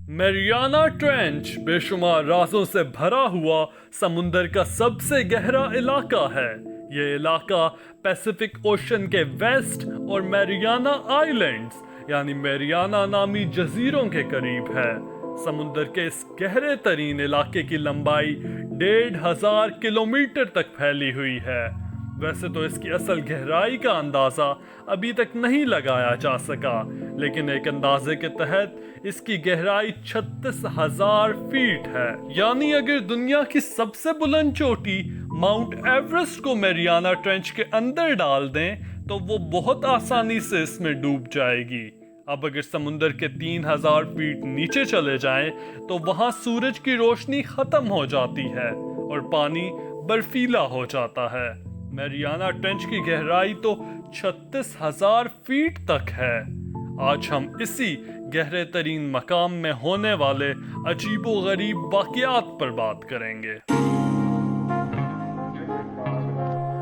Mariana trench बेशुमार राजों से भरा हुआ समुंदर का सबसे गहरा इलाका है। ये इलाका पैसिफिक ओशन के वेस्ट और मैरियाना आइलैंड्स यानी मैरियाना नामी जजीरों के करीब है। समुंदर के इस गहरे तरीन इलाके की लंबाई 1500 किलोमीटर तक फैली हुई है। वैसे तो इसकी असल गहराई का अंदाज़ा अभी तक नहीं लगाया जा सका, लेकिन एक अंदाजे के तहत इसकी गहराई 36,000 फीट है। यानी अगर दुनिया की सबसे बुलंद चोटी माउंट एवरेस्ट को मैरियाना ट्रेंच के अंदर डाल दें तो वो बहुत आसानी से इसमें डूब जाएगी। अब अगर समुंदर के 3,000 फीट नीचे चले जाएं तो वहां सूरज की रोशनी खत्म हो जाती है और पानी बर्फीला हो जाता है। मैरियाना ट्रेंच की गहराई तो 36,000 फीट तक है। आज हम इसी गहरे तरीन मकाम में होने वाले अजीबो गरीब वाक़यात पर बात करेंगे।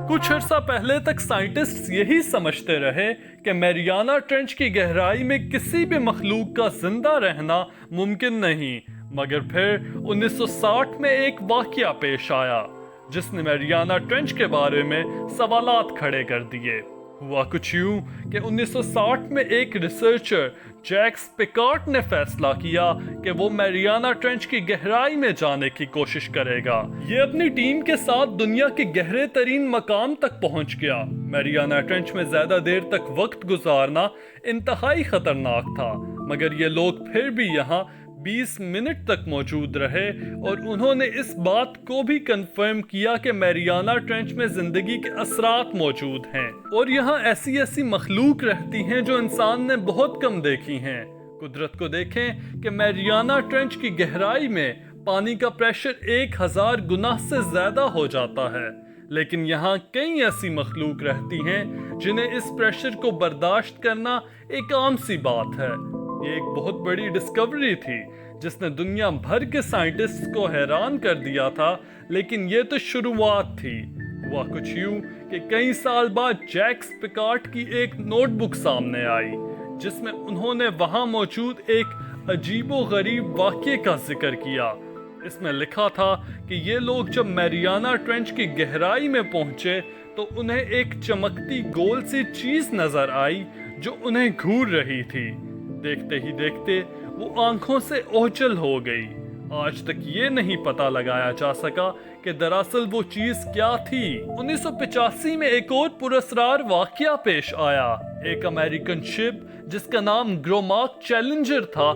कुछ अर्सा पहले तक साइंटिस्ट्स यही समझते रहे कि मैरियाना ट्रेंच की गहराई में किसी भी मखलूक का जिंदा रहना मुमकिन नहीं, मगर फिर 1960 में एक वाक़या पेश आया जिसने मैरियाना ट्रेंच के बारे में सवालात खड़े कर दिए। हुआ कुछ यूं कि 1960 में एक रिसर्चर जैक्स पिकार्ट ने फैसला किया कि वो मैरियाना ट्रेंच की गहराई में जाने की कोशिश करेगा। ये अपनी टीम के साथ दुनिया के गहरे तरीन मकाम तक पहुंच गया। मैरियाना ट्रेंच में ज्यादा देर तक वक्त गुजारना इंतहाई खतरनाक था, मगर ये लोग फिर भी यहाँ 20 मिनट तक मौजूद रहे और उन्होंने इस बात को भी कंफर्म किया कि मैरियाना ट्रेंच में जिंदगी के असरात मौजूद हैं और यहाँ ऐसी ऐसी मखलूक रहती हैं जो इंसान ने बहुत कम देखी हैं। कुदरत को देखें कि मैरियाना ट्रेंच की गहराई में पानी का प्रेशर 1000 गुना से ज्यादा हो जाता है, लेकिन यहाँ कई ऐसी मखलूक रहती हैं जिन्हें इस प्रेशर को बर्दाश्त करना एक आम सी बात है। ये एक बहुत बड़ी डिस्कवरी थी जिसने दुनिया भर के साइंटिस्ट्स को हैरान कर दिया था, लेकिन ये तो शुरुआत थी। हुआ कुछ यूं कि कई साल बाद जैक्स पिकार्ट की एक नोटबुक सामने आई जिसमें उन्होंने वहां मौजूद एक अजीबो गरीब वाक़ये का जिक्र किया। इसमें लिखा था कि ये लोग जब मैरियाना ट्रेंच की गहराई में पहुंचे तो उन्हें एक चमकती गोल सी चीज नजर आई जो उन्हें घूर रही थी। देखते ही देखते वो आंखों से ओझल हो गई। आज तक ये नहीं पता लगाया जा सका कि दरअसल वो चीज क्या थी। 1985 में एक और पुरस्कार वाक़या पेश आया। एक अमेरिकन शिप जिसका नाम ग्रोमार्क चैलेंजर था,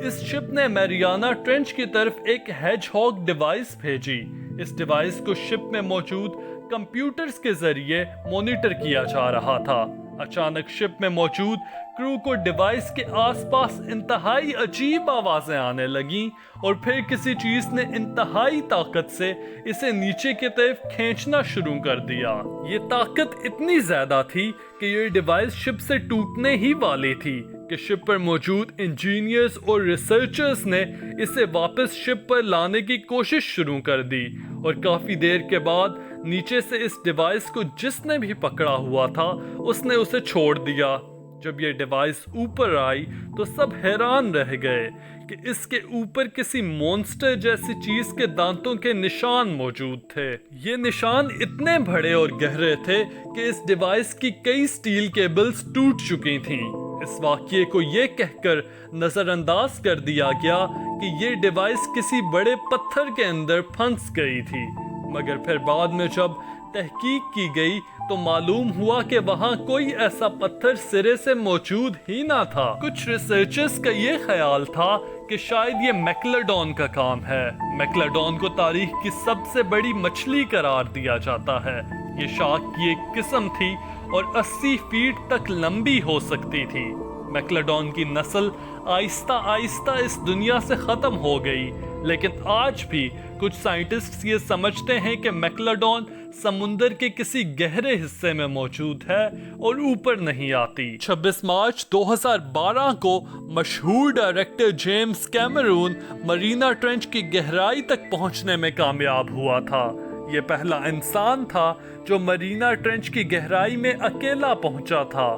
इस शिप ने मैरियाना ट्रेंच की तरफ एक हेजहॉग डिवाइस भेजी। इस डिवाइस को शिप में मौजूद कंप्यूटर्स के जरिए मॉनिटर किया जा रहा था। अचानक शिप में मौजूद क्रू को डिवाइस के आसपास इंतहाई अजीब आवाजें आने लगीं और फिर किसी चीज ने इंतहाई ताकत से इसे नीचे की तरफ खींचना शुरू कर दिया। ये ताकत इतनी ज्यादा थी कि ये डिवाइस शिप से टूटने ही वाली थी कि शिप पर मौजूद इंजीनियर्स और रिसर्चर्स ने इसे वापस शिप पर लाने की कोशिश शुरू कर दी और काफी देर के बाद नीचे से इस डिवाइस को जिसने भी पकड़ा हुआ था उसने उसे छोड़ दिया। जब ये डिवाइस ऊपर आई तो सब हैरान रह गए कि इसके ऊपर किसी मॉन्स्टर जैसी चीज के दांतों के निशान मौजूद थे। ये निशान इतने बड़े और गहरे थे कि इस डिवाइस की कई स्टील केबल्स टूट चुकी थीं। इस वाक़ये को ये कहकर नजरअंदाज कर दिया गया कि ये डिवाइस किसी बड़े पत्थर के अंदर फंस गई थी, मगर फिर बाद में जब तहकीक की गई तो मालूम हुआ कि वहाँ कोई ऐसा पत्थर सिरे से मौजूद ही ना था। कुछ रिसर्चर्स का ये ख्याल था कि शायद ये मेगलोडॉन का काम है। मेगलोडॉन को तारीख की सबसे बड़ी मछली करार दिया जाता है। ये शार्क की एक किस्म थी और 80 फीट तक लंबी हो सकती थी। मेगलोडॉन की नस्ल आहिस्ता आहिस्ता इस दुनिया से खत्म हो गई, लेकिन आज भी कुछ साइंटिस्ट्स ये समझते हैं कि मेगलोडॉन समुंदर के किसी गहरे हिस्से में मौजूद है और ऊपर नहीं आती। 26 मार्च 2012 को मशहूर director James Cameron Marina trench की गहराई तक पहुंचने में कामयाब हुआ था। ये पहला इंसान था जो मरीना ट्रेंच की गहराई में अकेला पहुंचा था।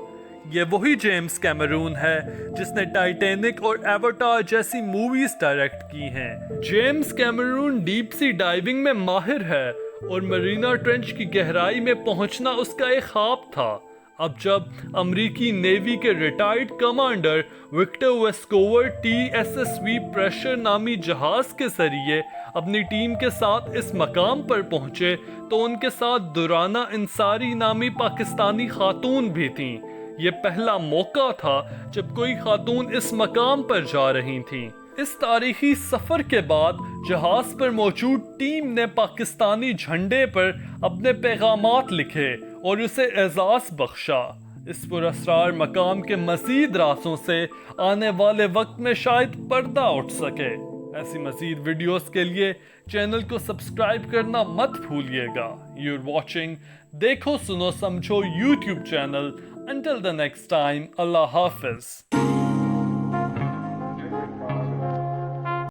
یہ وہی جیمز کیمرون ہے جس نے ٹائٹینک اور ایواتار جیسی موویز ڈائریکٹ کی ہیں۔ James Cameron deep sea diving میں ماہر ہے اور مرینا ٹرنچ کی گہرائی میں پہنچنا اس کا ایک خواب تھا۔ اب جب امریکی نیوی کے retired commander Victor Vescovo TSSV pressure نامی جہاز کے ذریعے اپنی ٹیم کے ساتھ اس مقام پر پہنچے تو ان کے ساتھ دورانہ انصاری نامی پاکستانی خاتون بھی تھیں۔ یہ پہلا موقع تھا جب کوئی خاتون اس مقام پر جا رہی تھیں۔ اس تاریخی سفر کے بعد جہاز پر موجود ٹیم نے پاکستانی جھنڈے پر اپنے پیغامات لکھے اور اسے اعزاز بخشا۔ اس پراسرار مقام کے مزید رازوں سے آنے والے وقت میں شاید پردہ اٹھ سکے۔ ایسی مزید ویڈیوز کے لیے چینل کو سبسکرائب کرنا مت بھولیے گا۔ You're watching دیکھو سنو سمجھو YouTube channel. Until the next time, Allah Hafiz.